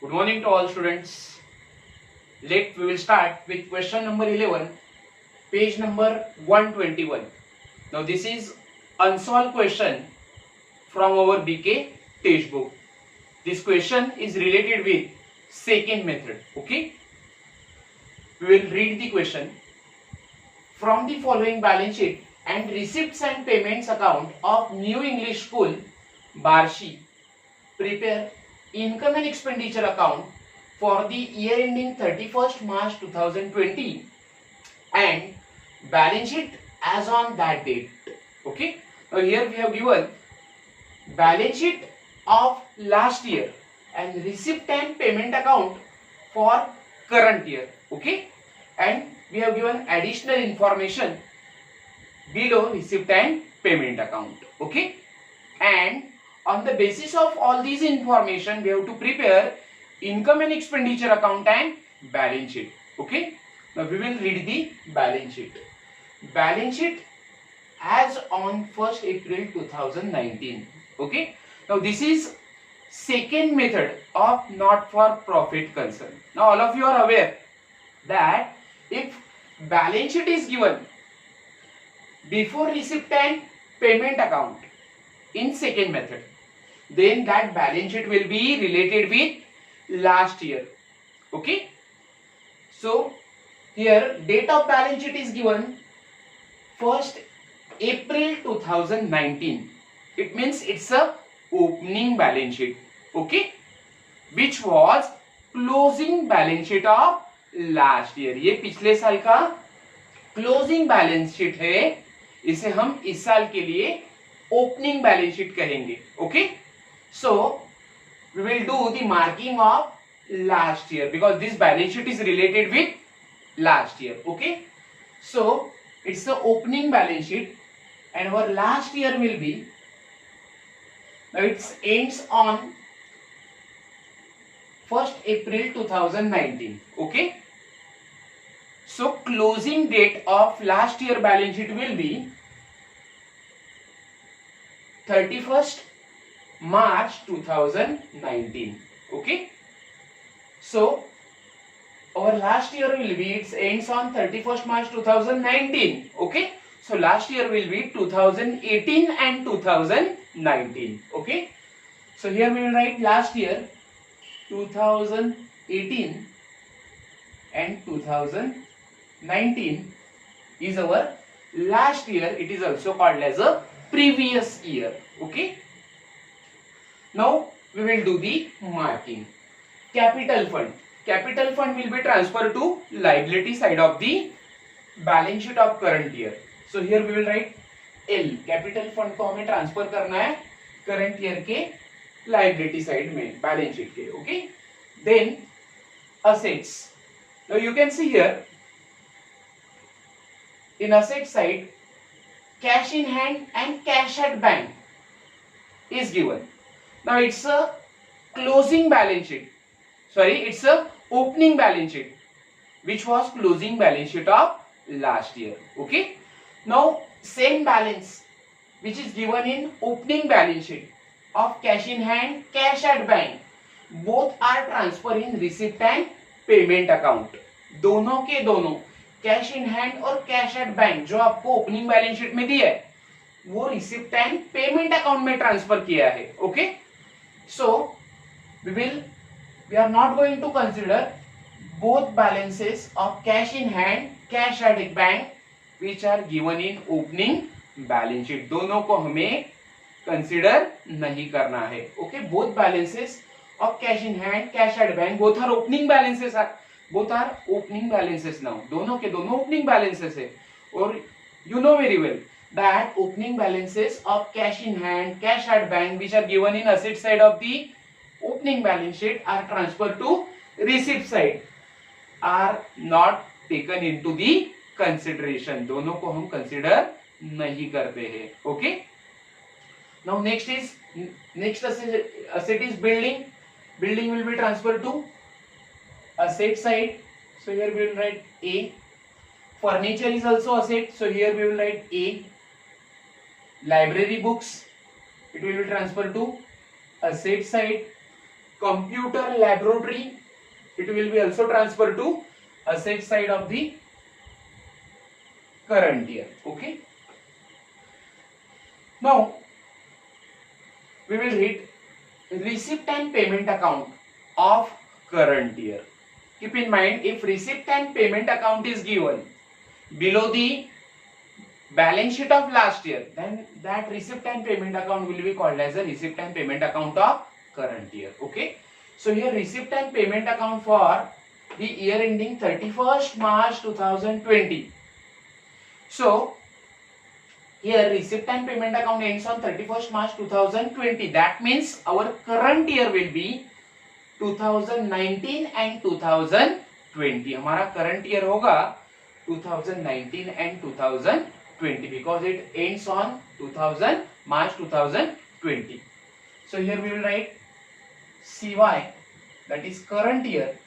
Good morning to all students. We will start with question number 11, page number 121. Now this is unsolved question from our BK textbook. This question is related with second method. Okay. We will read the question. From the following balance sheet and receipts and payments account of New English School, Barshi, prepare income and expenditure account for the year ending 31st March 2020 and balance sheet as on that date. Okay. Now here we have given balance sheet of last year and receipt and payment account for current year. Okay. And we have given additional information below receipt and payment account. Okay. And on the basis of all these information, we have to prepare income and expenditure account and balance sheet. Okay. Now we will read the balance sheet. Balance sheet as on 1st April 2019. Okay. Now this is second method of not for profit concern. Now all of you are aware that if balance sheet is given before receipt and payment account in second method, then that balance sheet will be related with last year. Okay. So here date of balance sheet is given 1st April 2019. It means it's a opening balance sheet. Okay. Which was closing balance sheet of last year. ये पिछले साल का closing balance sheet है, इसे हम इस साल के लिए ओपनिंग बैलेंस शीट कहेंगे. Okay. So we will do the marking of last year because this balance sheet is related with last year. Okay. So it's the opening balance sheet and our last year will be, now it ends on 1st April 2019. Okay. So closing date of last year balance sheet will be 31st March 2019. Okay. So our last year will be, it ends on 31st March 2019. Okay. So last year will be 2018 and 2019. Okay. So here we will write last year 2018 and 2019 is our last year. It is also called as a previous year. Okay. Now we will do the marking. Capital fund. Capital fund will be transferred to liability side of the balance sheet of current year. So here we will write L. Capital fund को हमें transfer करना है current year के liability side में balance sheet के. Okay. Then assets. Now you can see here in asset side cash in hand and cash at bank is given. Now it's a closing balance sheet. Sorry, it's a opening balance sheet which was closing balance sheet of last year. Okay. Now same balance which is given in opening balance sheet of cash in hand, cash at bank, both are transfer in receipt and payment account. दोनों के दोनों cash in hand और cash at bank जो आपको opening balance sheet में दिया है वो रिसिप्ट एंड पेमेंट अकाउंट में ट्रांसफर किया है. Okay. So we are not going to consider both balances of cash in hand, cash at bank which are given in opening balance sheet. दोनों को हमें कंसिडर नहीं करना है. Okay. Both balances of cash in hand, cash at bank, both are opening balances. Both are opening balances. Now दोनों के दोनों opening balances है और you know very well that opening balances of cash in hand, cash at bank which are given in asset side of the opening balance sheet are transferred to receipt side, are not taken into the consideration. दोनों को हम consider नहीं करते हैं. Okay. Now next asset is building. Building will be transferred to asset side. So here we will write A. Furniture is also asset. So here we will write A. Library books, it will be transferred to asset side. computer laboratory, it will be also transferred to asset side of the current year. Okay, now we will read receipt and payment account of current year. Keep in mind, if receipt and payment account is given below the balance sheet of last year, then that receipt and payment account will be called as a receipt and payment account of current year. Okay, so here receipt and payment account for the year ending 31st March 2020. So here receipt and payment account ends on 31st March 2020. That means our current year will be 2019 and 2020. हमारा current year होगा 2019 and 2020 because it ends on March 2020. So here we will write CY, that is current year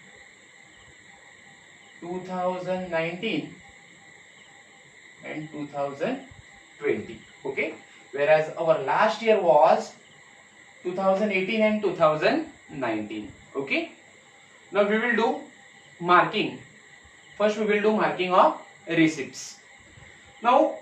2019 and 2020. Okay, whereas our last year was 2018 and 2019. Okay, now we will do marking. First we will do marking of receipts. Now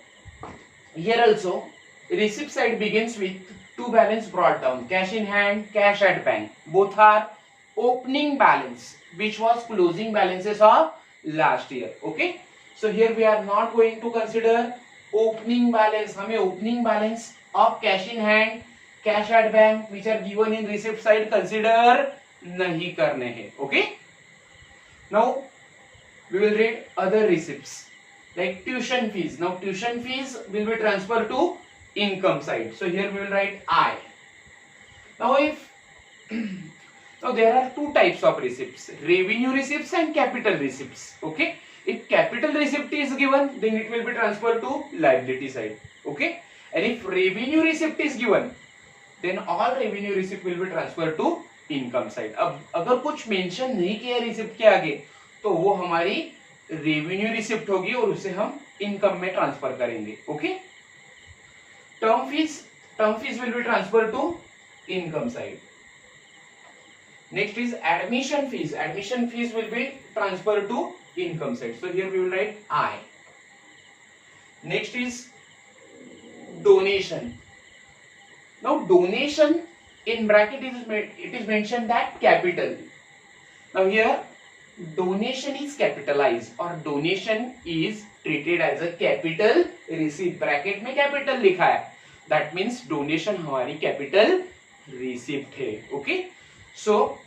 here also receipt side begins with two balance brought down, cash in hand, cash at bank. Both are opening balance which was closing balances of last year. Okay, so here we are not going to consider opening balance. हमें opening balance of cash in hand, cash at bank which are given in receipt side consider नहीं करने हैं. Okay, now we will read other receipts like tuition fees. Now tuition fees will be transferred to income side. So here we will write I. Now if now there are two types of receipts, revenue receipts and capital receipts. Okay, if capital receipt is given, then it will be transferred to liability side. Okay, and if revenue receipt is given, then all revenue receipt will be transferred to income side. अब अगर कुछ mention नहीं किया receipt के आगे तो वो हमारी रेवेन्यू रिसिप्ट होगी और उसे हम इनकम में ट्रांसफर करेंगे. Okay, term fees will be transfer to income side. Next is admission fees will be transfer to income side. So here we will write I. Next is donation. Now donation in bracket it is mentioned that capital. Now here donation is capitalized or donation is treated as a capital receipt. Bracket में capital लिखा है. That means donation हमारी capital receipt है. Okay, so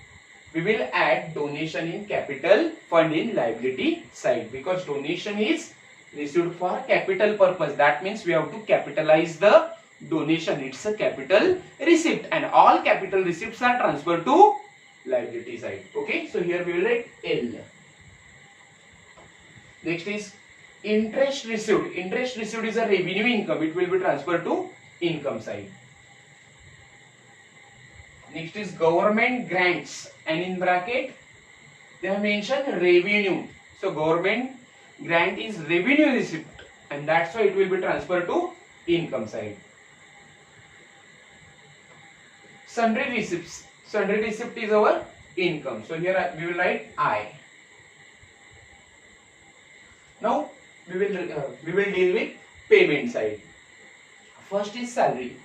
we will add donation in capital, fund in liability side because donation is received for capital purpose. That means we have to capitalize the donation. It's a capital receipt and all capital receipts are transferred to liability side. Okay, so here we will write L. Next is interest received. Interest received is a revenue income. It will be transferred to income side. Next is government grants and in bracket they have mentioned revenue. So government grant is revenue receipt and that's why it will be transferred to income side. Sundry receipts. Sundry receipt is our income. So here we will write I. Now we will deal with payment side. First is salary.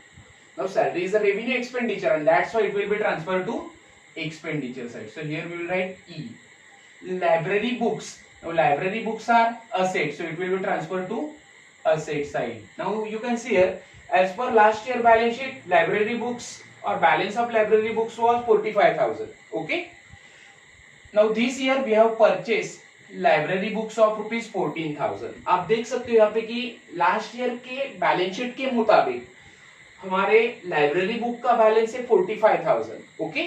Now salary is a revenue expenditure and that's why it will be transferred to expenditure side. So here we will write E. Library books. Now library books are assets, so it will be transferred to asset side. Now you can see here as per last year balance sheet, library books or balance of library books was 45,000. Okay, now this year we have purchased library books of rupees 14,000. आप देख सकते हो यहाँ पे कि last year के balance sheet के मुताबिक हमारे लाइब्रेरी बुक का बैलेंस है 45,000. Okay,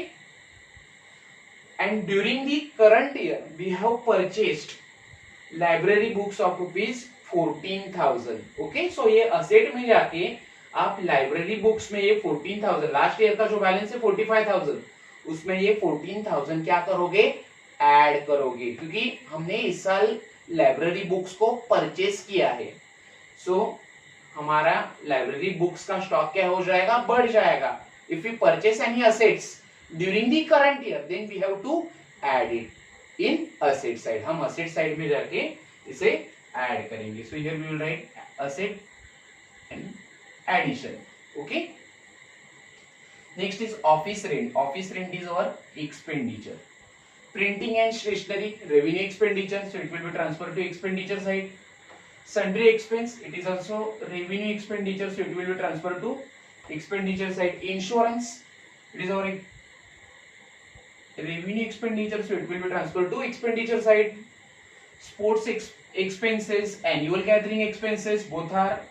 and during the current year we have purchased library books of rupees 14,000. Okay, so ये असेट में जाके आप लाइब्रेरी बुक्स में ये 14,000 लास्ट ईयर का जो बैलेंस है 45,000 उसमें ये 14,000 क्या करोगे, ऐड करोगे क्योंकि हमने इस साल लाइब्रेरी बुक्स को परचेस किया है. सो हमारा लाइब्रेरी बुक्स का स्टॉक क्या हो जाएगा, बढ़ जाएगा. If you purchase any assets during the current year, then we have to add it in asset side. हम asset side में जाके इसे add करेंगे. So here we will write asset and addition. Okay. Next is office rent. Office rent is our expenditure. Printing and stationery, revenue expenditure, so it will be transferred to expenditure side. Sundry expense, it is also revenue expenditure, so it will be transferred to expenditure side. Insurance, it is our revenue expenditure, so it will be transferred to expenditure side. Sports expenses, annual gathering expenses, both are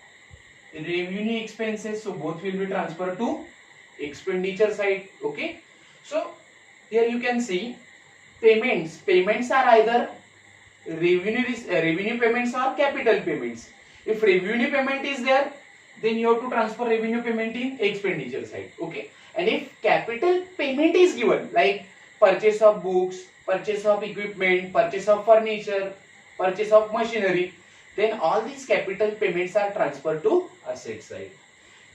revenue expenses, so both will be transferred to expenditure side. Okay, so here you can see payments are either revenue payments or capital payments. If revenue payment is there, then you have to transfer revenue payment in expenditure side. Okay, and if capital payment is given, like purchase of books, purchase of equipment, purchase of furniture, purchase of machinery, then all these capital payments are transferred to asset side.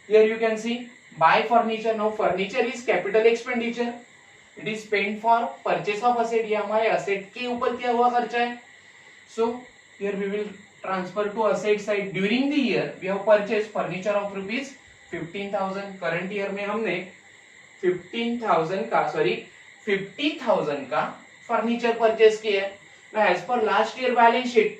Here you can see buy furniture. Now furniture is capital expenditure. It is spent for purchase of asset. ये हमारे asset के ऊपर किया हुआ खर्चा है. So here we will transfer to asset side. During the year we have purchased furniture of rupees 15,000. Current year में हमने 50,000 का furniture purchase किया है. Now as per last year balance sheet,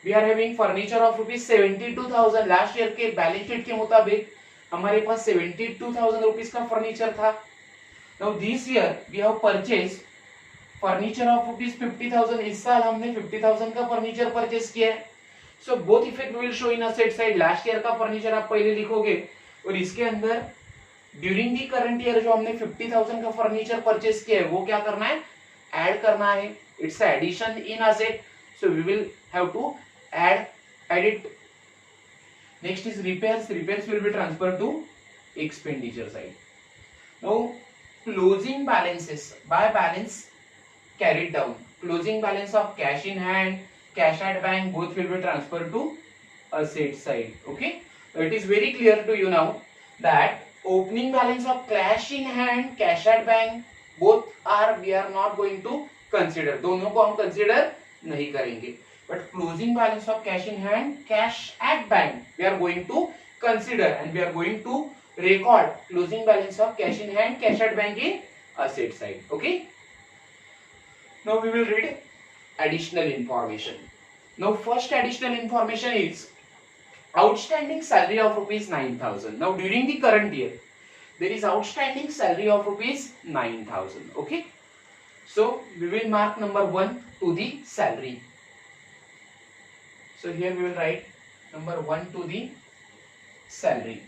we are having furniture of rupees 72,000. Last year के balance sheet के मुताबिक हमारे पास 72,000 rupees का furniture था. Now this year we have purchased furniture of rupees 50,000. इस साल हमने 50,000 का furniture purchase किया है. So both effect will show in asset side. Last year का furniture आप पहले लिखोगे और इसके अंदर during the current year जो हमने 50,000 का furniture purchase किया है वो क्या करना है, add करना है. It's addition in asset. So we will have to add it. Next is repairs. Repairs will be transferred to expenditure side. Now closing balances, by balance carried down. Closing balance of cash in hand, cash at bank, both will be transferred to asset side. Okay, so it is very clear to you now that opening balance of cash in hand, cash at bank, both are we are not going to consider. दोनों को हम consider नहीं करेंगे. But closing balance of cash in hand, cash at bank, we are going to consider and we are going to record closing balance of cash in hand, cash at bank in asset side. Okay. Now we will read additional information. Now first additional information is outstanding salary of rupees 9,000. Now during the current year, there is outstanding salary of rupees 9,000. Okay. So we will mark number 1 to the salary. So here we will write number 1 to the salary.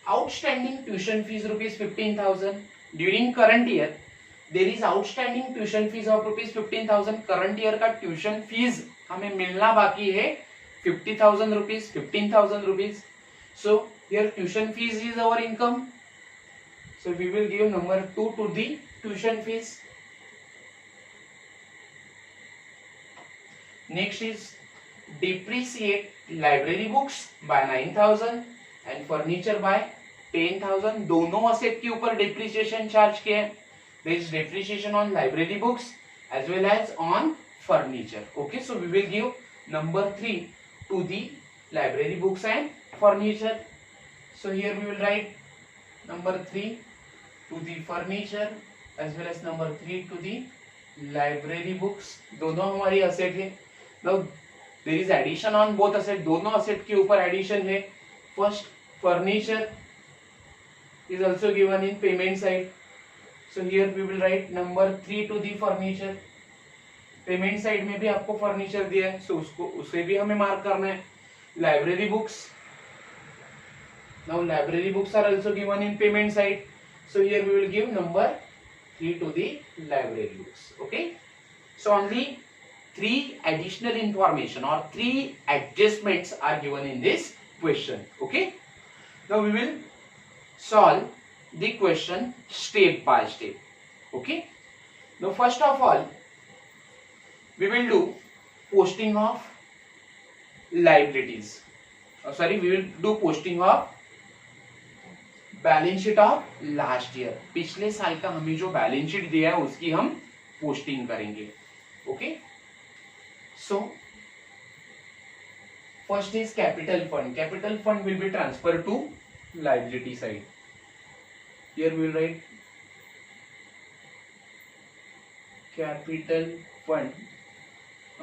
Outstanding tuition fees rupees 15,000. During current year, there is outstanding tuition fees of rupees 15,000. Current year का tuition fees हमें मिलना बाकी है 50,000 rupees, 15,000 rupees. So here tuition fees is our income. So we will give number 2 to the tuition fees. Next is depreciate library books by 9,000 and furniture by 10,000. दोनों asset के ऊपर depreciation charge किया है. There is depreciation on library books as well as on furniture. Okay, so we will give number 3 to the library books and furniture. So here we will write number 3 to the furniture as well as number 3 to the library books. दोनों हमारी asset है. Now there is addition on both asset. दोनों asset के ऊपर addition है. First furniture is also given in payment side. So here we will write number 3 to the furniture. Payment side में भी आपको furniture दिया है, so उसको उसे भी हमें mark करना है. Library books. Now library books are also given in payment side. So here we will give number 3 to the library books. Okay. So only 3 additional information or 3 adjustments are given in this question. Okay. Now we will solve the question step by step. Okay. Now first of all, we will do posting of liabilities. We will do posting of balance sheet of last year, पिछले साल का हमें जो balance sheet दिया है उसकी हम posting करेंगे. Okay, so first is capital fund. Capital fund will be transfer to liability side. Here we will write capital fund.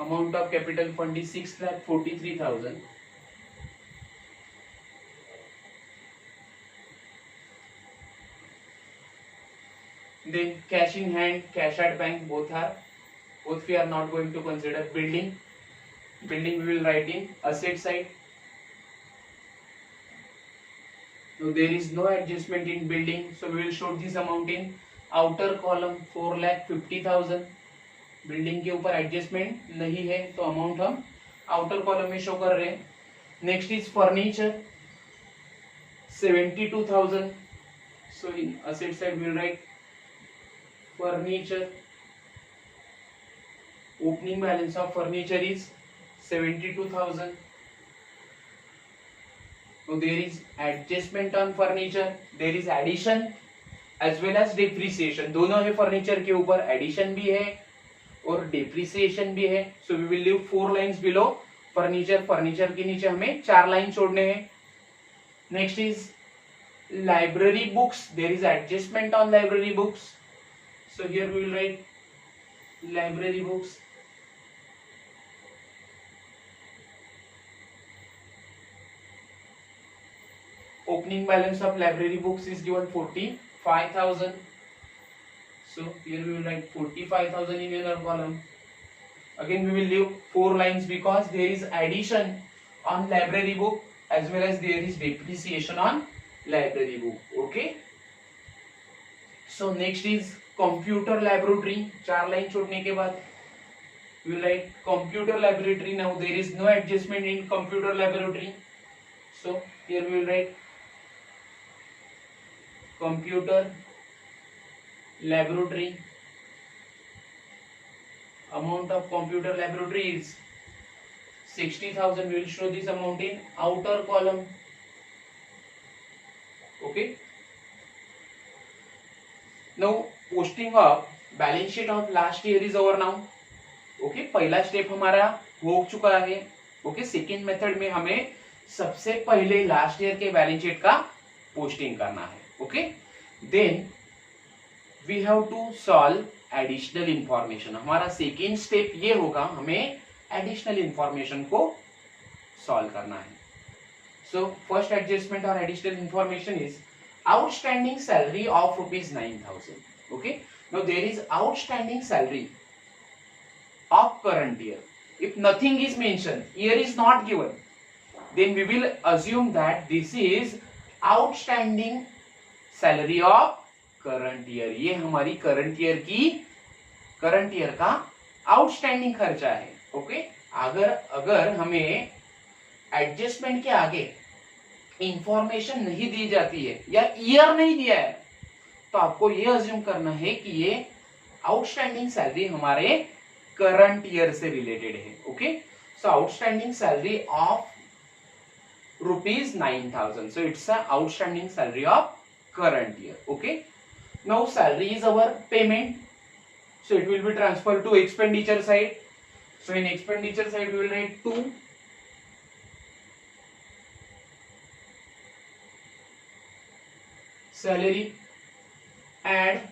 Amount of capital fund is 6,43,000. Then cash in hand, cash at bank, both we are not going to consider. Building we will write in asset side. So there is no adjustment in building, so we will show this amount in outer column. 4,50,000. Building के ऊपर adjustment नहीं है तो amount हम outer column में show कर रहे हैं. Next is furniture 72,000. So in asset side we will write furniture. Opening balance of furniture is 72,000. So there is adjustment on furniture, there is addition as well as depreciation. दोनों है furniture के ऊपर, addition भी है और depreciation भी है. So we will leave 4 lines below furniture. Furniture के नीचे हमें 4 लाइन छोड़ने हैं. Next is library books. There is adjustment on library books. So here we will write library books. Opening balance of library books is given 45,000. So here we will write 45,000 in inner column. Again we will leave 4 lines because there is addition on library book as well as there is depreciation on library book. Okay. So next is computer laboratory. 4 line छोड़ने के बाद we will write computer laboratory. Now there is no adjustment in computer laboratory. So here we will write computer laboratory. Amount of computer laboratory is 60,000. We will show this amount in outer column. Okay. Now posting of balance sheet of last year is over now. Okay. पहला step हमारा हो चुका है. Okay. Second method में हमें सबसे पहले last year के बैलेंस शीट का पोस्टिंग करना है. Okay, then we have to solve additional information. हमारा सेकेंड स्टेप ये होगा, हमें एडिशनल इंफॉर्मेशन को सॉल्व करना है. सो फर्स्ट एडजस्टमेंट और additional information is outstanding salary of ₹9,000. Okay, now there is outstanding salary of current year. If nothing is mentioned, year is not given, then we will assume that this is outstanding salary of current year. ये हमारी current year का outstanding खर्चा है. Okay, अगर हमें adjustment के आगे information नहीं दी जाती है या ईयर नहीं दिया है तो आपको ये अज्यूम करना है कि ये आउटस्टैंडिंग सैलरी हमारे करंट ईयर से रिलेटेड है. Okay, so outstanding salary of ₹9,000. So it's a outstanding salary of current year. Okay. Now salary is our payment. So it will be transferred to expenditure side. So in expenditure side we will write 2. Salary add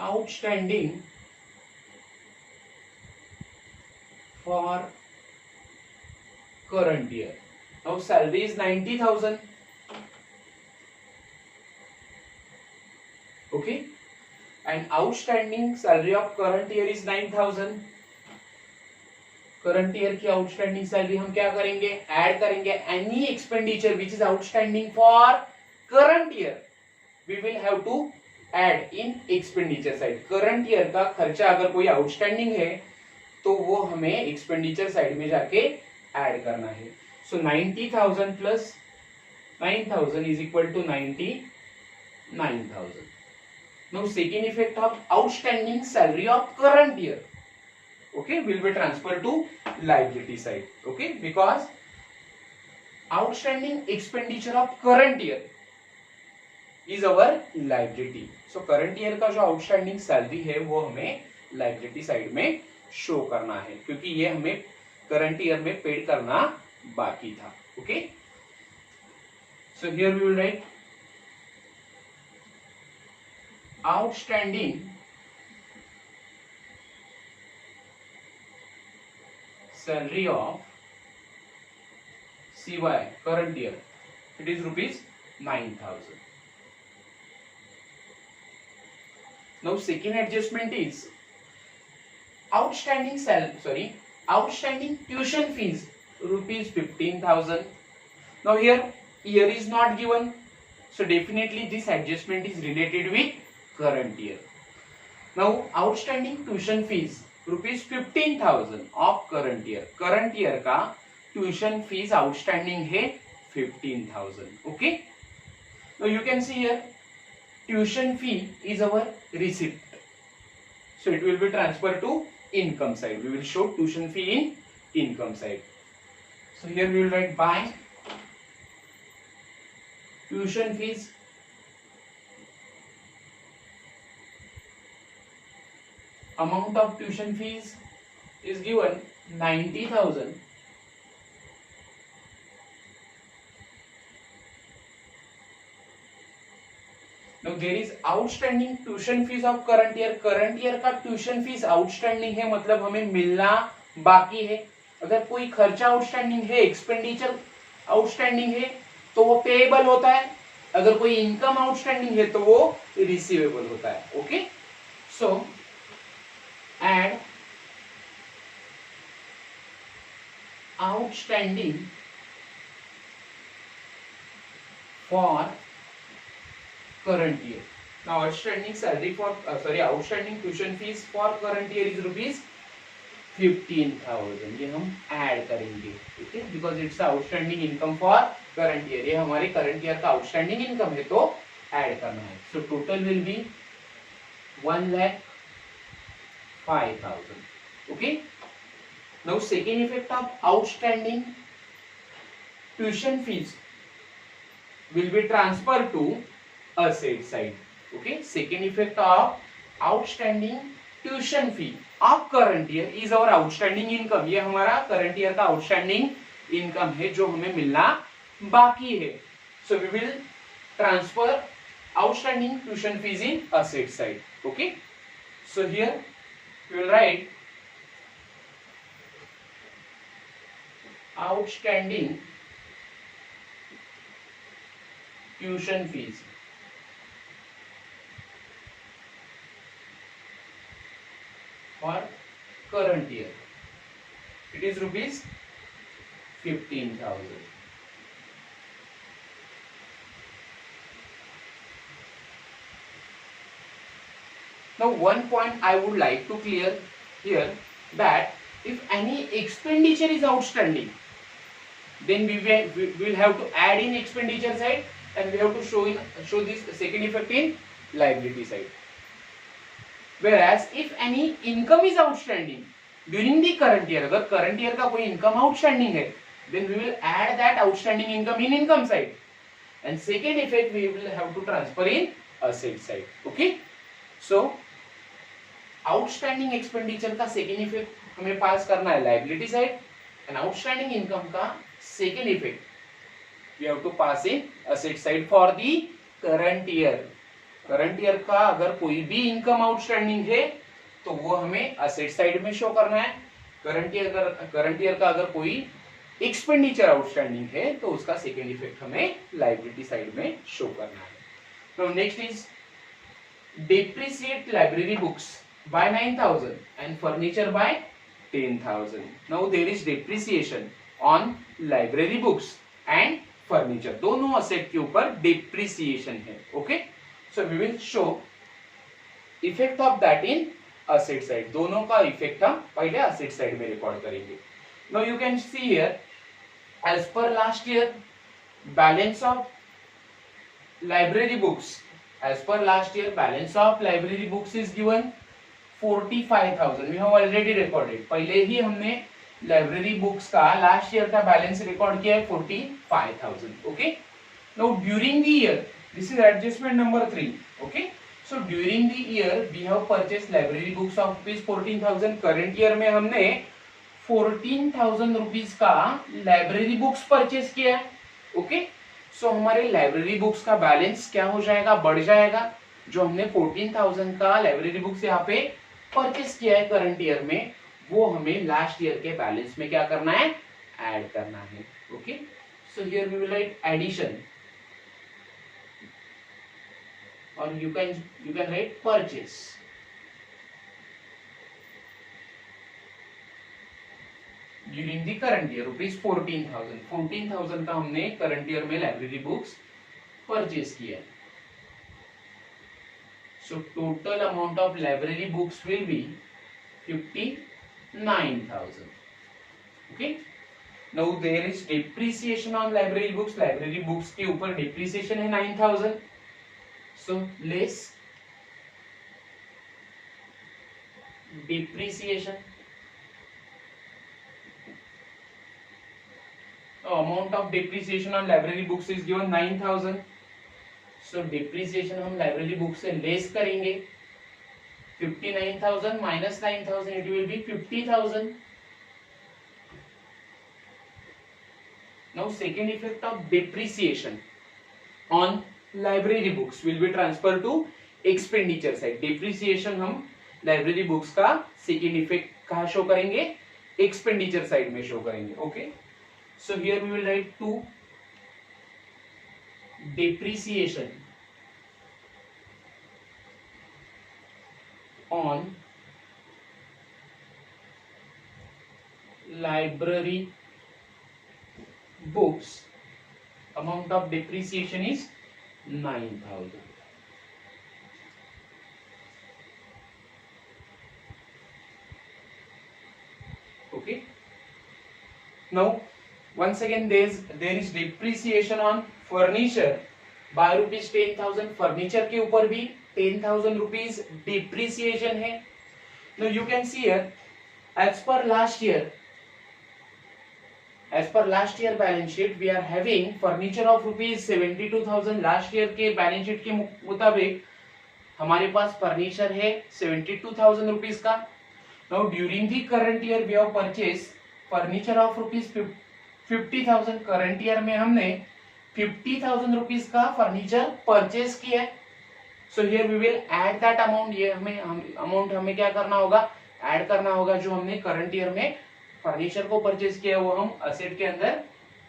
outstanding for current year. Now salary is 90,000. Okay, and outstanding salary of current year is 9,000. Current year की outstanding salary हम क्या करेंगे, add करेंगे any expenditure which is outstanding for current year we will have to add in expenditure side. Current year का खर्चा अगर कोई outstanding है तो वो हमें एक्सपेंडिचर साइड में जाके ऐड करना है. So 90,000 plus 9,000 is equal to 99,000. Now second effect of outstanding salary of current year, okay, will be transferred to liability side. Okay, because outstanding expenditure of current year is our liability. So current year का जो outstanding salary है वो हमें liability side में show करना है, क्योंकि ये हमें करंट ईयर में पेड करना बाकी था। Okay, so here we will write outstanding salary of CY current year, it is rupees 9,000. Now second adjustment is outstanding tuition fees rupees 15,000. Now here year is not given, so definitely this adjustment is related with current year. Now outstanding tuition fees rupees 15,000 of current year. current year का tuition fees outstanding है 15,000. Okay, now you can see here tuition fee is our receipt, so it will be transfer to income side. We will show tuition fee in income side. So here we will write by tuition fees amount of tuition fees is given 90,000. Now there is outstanding tuition fees of current year. current year का tuition fees outstanding है, मतलब हमें मिलना बाकी है. अगर कोई खर्चा आउटस्टैंडिंग है, एक्सपेंडिचर आउटस्टैंडिंग है, तो वो पेएबल होता है. अगर कोई इनकम आउटस्टैंडिंग है तो वो रिसीवेबल होता है. Okay, so add outstanding for current year. Now outstanding salary for outstanding tuition fees for current year is rupees 15,000. ये हम ऐड करेंगे, ठीक है, because it's outstanding income for current year. ये हमारे current year का outstanding income है तो ऐड करना है. So total will be 1,05,000. Okay. Now second effect of outstanding tuition fees will be transferred to asset side. Okay, second effect of outstanding tuition fee of current year is our outstanding income. ये हमारा current year का outstanding income है जो हमें मिलना बाकी है. So we will transfer outstanding tuition fees in asset side. Okay, so here we will write outstanding tuition fees for current year. It is rupees 15,000. Now one point I would like to clear here, that if any expenditure is outstanding, then we will have to add in expenditure side and we have to show this second effect in liability side. Whereas if any income is outstanding during the current year, अगर current year का कोई income outstanding है, then we will add that outstanding income in income side, and second effect we will have to transfer in asset side. Okay, so outstanding expenditure का second effect हमें पास करना है liability side, and outstanding income का second effect we have to pass in asset side for the current year. Current year का अगर कोई भी income outstanding है तो वो हमें असेट साइड में शो करना है. करंट ईयर का अगर कोई एक्सपेंडिचर आउटस्टैंडिंग है तो उसका सेकेंड इफेक्ट हमें लाइबिलिटी साइड में शो करना है. Now next is depreciate library books by 9,000 and furniture by 10,000. Now there is depreciation on library books and furniture. दोनों असेट के ऊपर depreciation है. Okay, so we will show effect of that in asset side. दोनों का effect हम पहले asset side में record करेंगे. Now you can see here, as per last year, balance of library books. As per last year, balance of library books is given 45,000. We have already recorded. पहले ही हमने library books का last year का balance record किया है 45,000. Okay, now during the year, this is adjustment number 3. Okay, so during the year we have purchase library books of rupees 14,000. Current year में हमने 14,000 rupees का लाइब्रेरी बुक्स परचेज किया है. Okay, सो हमारे library books का balance क्या हो जाएगा, बढ़ जाएगा. जो हमने 14,000 का लाइब्रेरी बुक्स यहाँ पे परचेज किया है करंट ईयर में, वो हमें लास्ट ईयर के बैलेंस में क्या करना है, ऐड करना है. Okay, so here we will write addition, और you can write purchase. During the current year rupees 14,000 का हमने करंट ईयर में लाइब्रेरी बुक्स परचेज किया. So total amount of library books will be 59,000. Okay, now there is depreciation on library books. Library books के ऊपर depreciation है 9,000. So less depreciation, amount of depreciation on library books is given 9,000. so depreciation हम library books से less करेंगे. 59,000 minus 9,000, it will be 50,000. now second effect of depreciation on library books will be transferred to expenditure side. depreciation हम library books का second effect कहाँ show करेंगे, expenditure side में show करेंगे. okay, so here we will write 2 depreciation on library books. amount of depreciation is 9,000. okay, now once again there is depreciation on furniture by rupees 10,000. Furniture के ऊपर भी 10,000 rupees depreciation है. now you can see here as per last year balance sheet we are having furniture of rupees 72,000. Last year के balance sheet के मुताबिक हमारे पास furniture है 72,000 rupees का. now during the current year we have purchased furniture of rupees 50,000. Current year में हमने 50,000 rupees का furniture purchase किया है. So here we will add that amount. ये अमाउंट हमें क्या करना होगा, ऐड करना होगा. जो हमने करंट ईयर में फर्नीचर को परचेज किया वो हम असेट के अंदर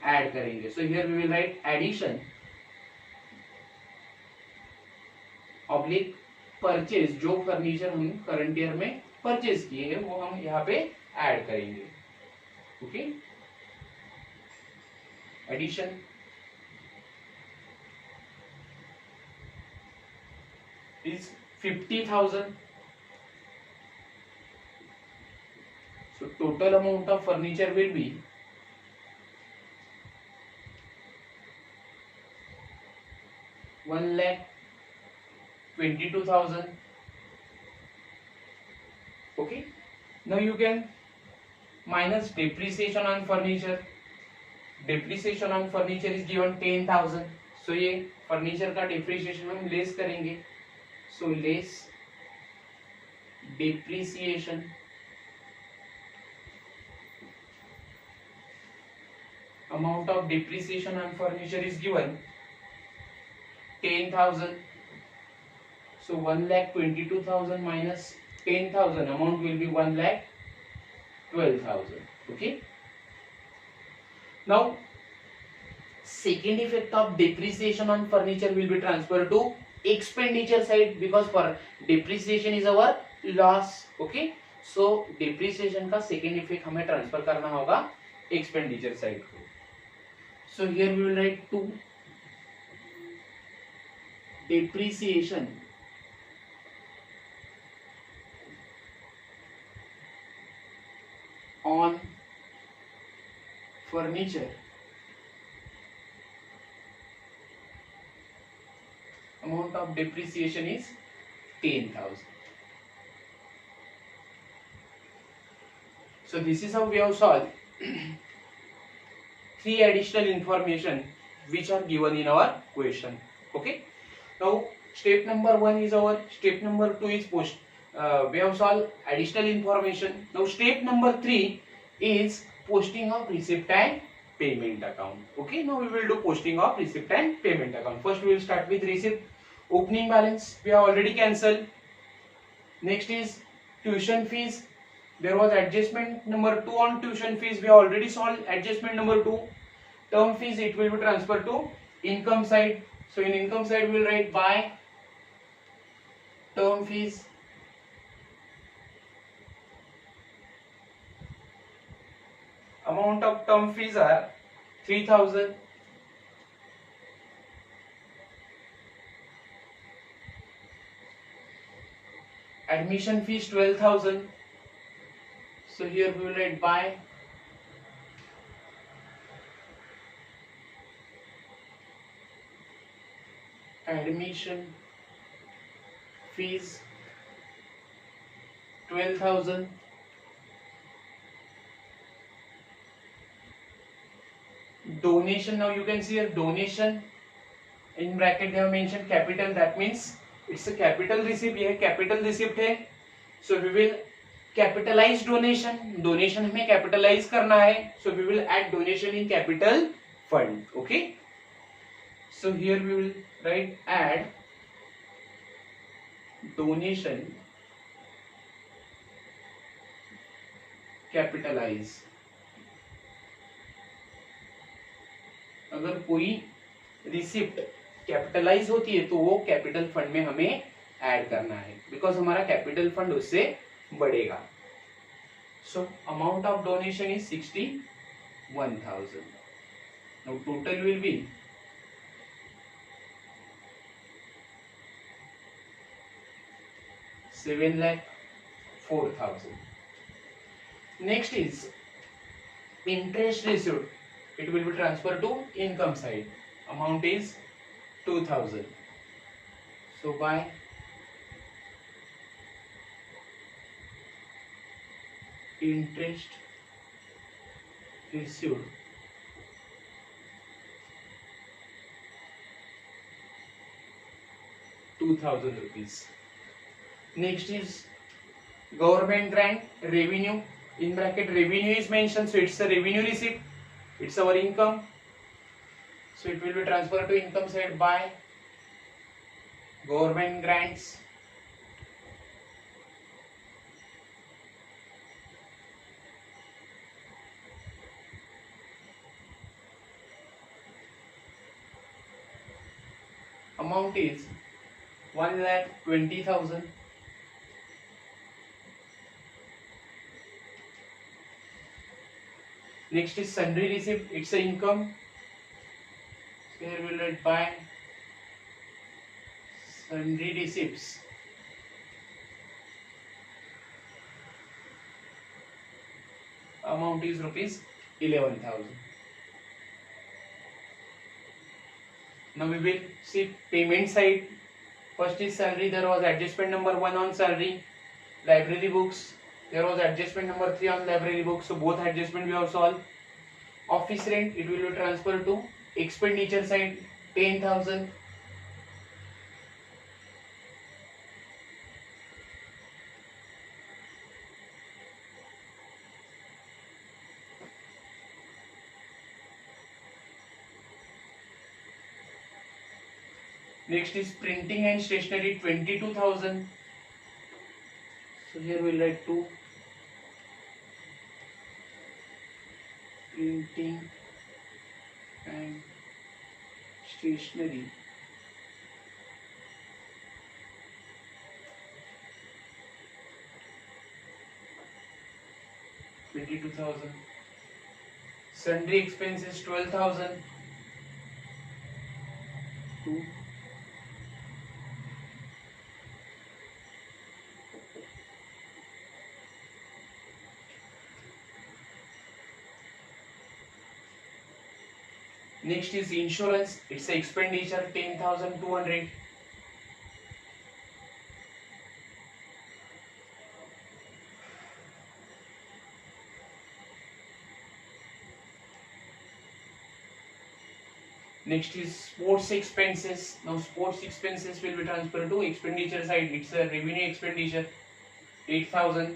ऐड करेंगे. So here we will write addition oblique purchase. जो फर्नीचर हम करंट ईयर में परचेज किए हैं वो हम यहाँ पे ऐड करेंगे. Okay, addition is 50,000. so total amount of furniture will be 1,22,000. okay, now you can minus depreciation on furniture. Depreciation on furniture is given 10,000. So ये फर्नीचर का डिप्रिसिएशन हम लेस करेंगे. So less depreciation amount of depreciation on furniture is given 10,000. So 1,22,000 minus 10,000, amount will be 1,12,000. okay, now second effect of depreciation on furniture will be transferred to expenditure side because for depreciation is our loss. okay, so depreciation का second effect हमें transfer करना होगा expenditure side को. so here we will write 2 depreciation on furniture. amount of depreciation is 10,000. So this is how we have solved three additional information which are given in our question. Okay. Now step number 1 is our. Step number 2 is post. We have solved additional information. Now step number 3 is posting of receipt and payment account. Okay. Now we will do posting of receipt and payment account. First we will start with receipt. Opening balance we have already cancelled. Next is tuition fees. There was adjustment number 2 on tuition fees. We have already solved adjustment number 2. Term fees, it will be transferred to income side. So in income side we will write by term fees. Amount of term fees are 3,000. Admission fees 12,000. So here we will write by admission fees 12,000. Donation, now you can see a donation in bracket they have mentioned capital, that means it's a capital receipt. ये capital receipt है. So we will capitalize donation. Donation हमें capitalize करना है. So we will add donation in capital fund. Okay. So here we will write add donation capitalize. अगर कोई receipt capitalise होती है तो वो कैपिटल फंड में हमें ऐड करना है, बिकॉज हमारा कैपिटल फंड उससे बढ़ेगा. So amount of donation is 61,000. Now total will be 7,04,000. Next is interest received. It will be transferred to income side. Amount is 2,000. So by interest received, ₹2,000. Next is government grant revenue. In bracket revenue is mentioned, so it's a revenue receipt. It's our income, so it will be transferred to income side by government grants. Amount is 1,20,000. Next is sundry receipt. It's a income. So here we will write by sundry receipts. Amount is ₹11,000. Now we will see payment side. First is salary. There was adjustment number 1 on salary. Library books. There was adjustment number 3 on library books. So both adjustment we have solved. Office rent, it will be transferred to expenditure side, 10,000. Next is printing and stationery, 22,000. So here we will write 2. Printing and stationery, ₹22,000. Sundry expenses 12,000. 2. Next is insurance. It's a expenditure 10,200. Next is sports expenses. Now sports expenses will be transferred to expenditure side. It's a revenue expenditure, 8,000.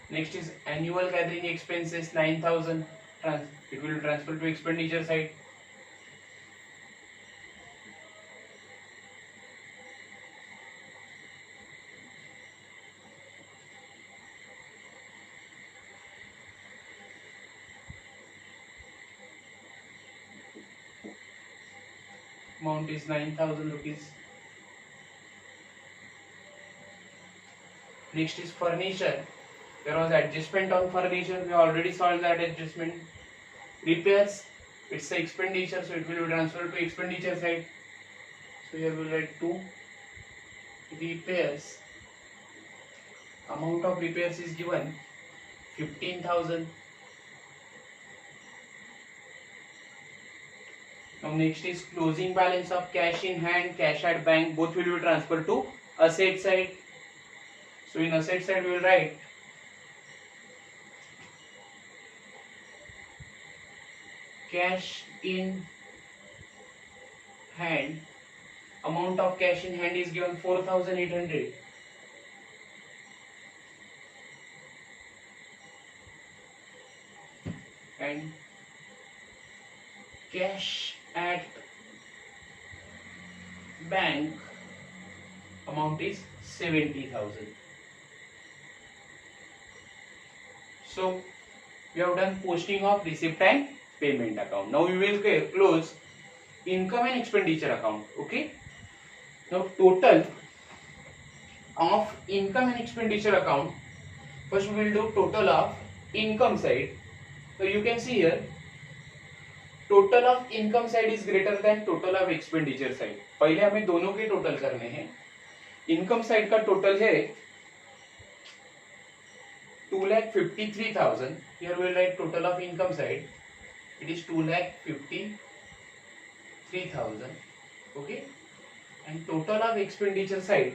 Next is annual gathering expenses, 9,000. It will transfer to expenditure side. Amount is 9,000 rupees. Next is furniture. There was adjustment on furniture. We already solved that adjustment. Repairs, it's the expenditure, so it will be transferred to expenditure side. So here we will write 2. Repairs. Amount of repairs is given 15,000. Now next is closing balance of cash in hand, cash at bank. Both will be transferred to asset side. So in asset side we will write cash in hand. Amount of cash in hand is given 4,800. And cash at bank amount is 70,000. So we have done posting of receipt and payment account. Now we will close income and expenditure account. Okay. Now total of income and expenditure account. First we will do total of income side. So you can see here total of income side is greater than total of expenditure side. पहले हमें दोनों के total करने हैं. Income side का total है 2,53,000. Here we will write total of income side. It is 2,53,000. Okay. And total of expenditure side.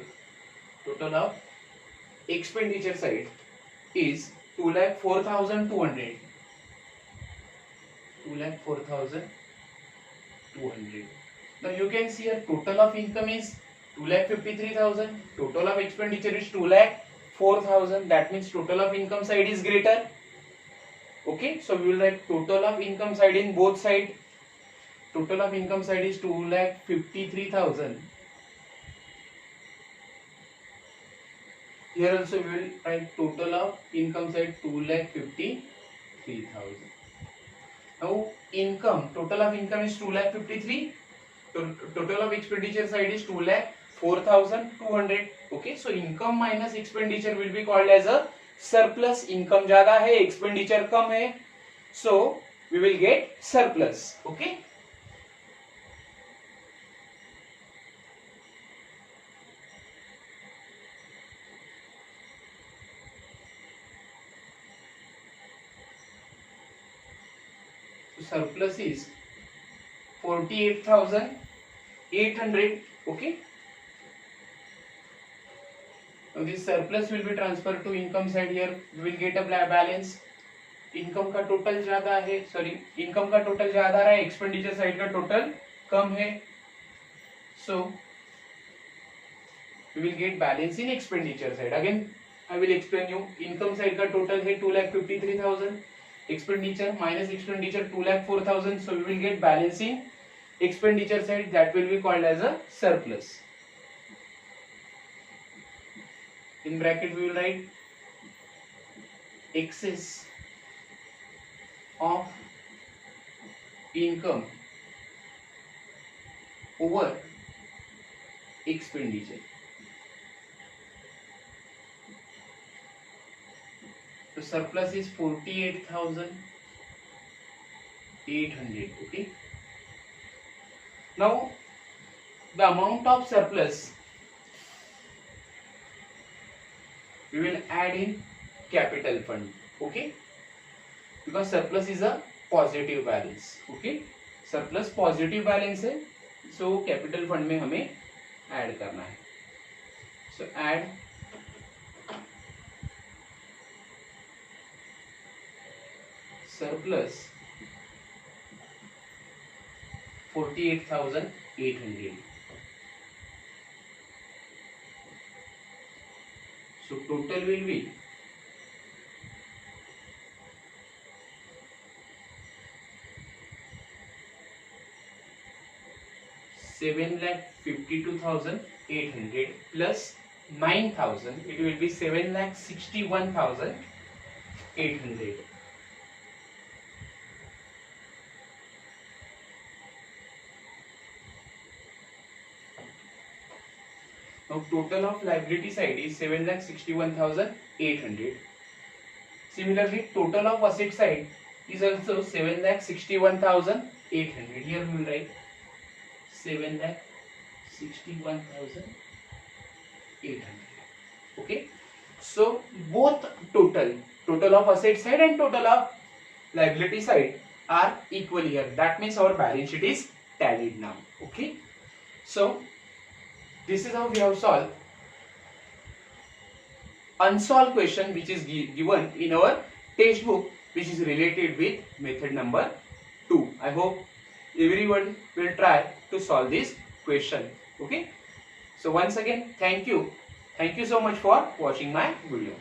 Total of expenditure side is 2,04,200. 2,04,200. Now you can see here total of income is 2,53,000. Total of expenditure is 2,04,000. That means total of income side is greater. Okay, so we will write total of income side in both side. Total of income side is 2,53,000. Here also we will write total of income side 2,53,000. Now income, total of income is 2,53,000. Total of expenditure side is 2,04,200. Okay, so income minus expenditure will be called as a surplus. Income ज्यादा है, expenditure कम है, so we will get surplus. Okay. So surplus is 48,800. Okay. Now this surplus will be transferred to income side. Here we will get a balance. Income का total ज्यादा है, sorry income का total ज्यादा रहा है, expenditure side का total कम है, so we will get balance in expenditure side. Again I will explain you. Income side का टोटल है 2,53,000, expenditure minus expenditure 2,04,000, so we will get balance in expenditure side. That will be called as a surplus. In bracket we will write excess of income over expenditure. So surplus is 48,800. Okay. Now the amount of surplus we will add in capital fund. Okay, because surplus is a positive balance. Okay, surplus positive balance है, so capital fund में हमें add करना है. सो add surplus 48,800. So total will be 7,52,800 plus 9,000. It will be 7,61,800. Now total of liability side is 7,61,800. Similarly, total of asset side is also 7,61,800. Here we will write 7,61,800. Okay. So both total of asset side and total of liability side are equal here. That means our balance sheet is tallied now. Okay. So this is how we have solved unsolved question which is given in our textbook, which is related with method number 2. I hope everyone will try to solve this question. Okay. So once again, thank you so much for watching my video.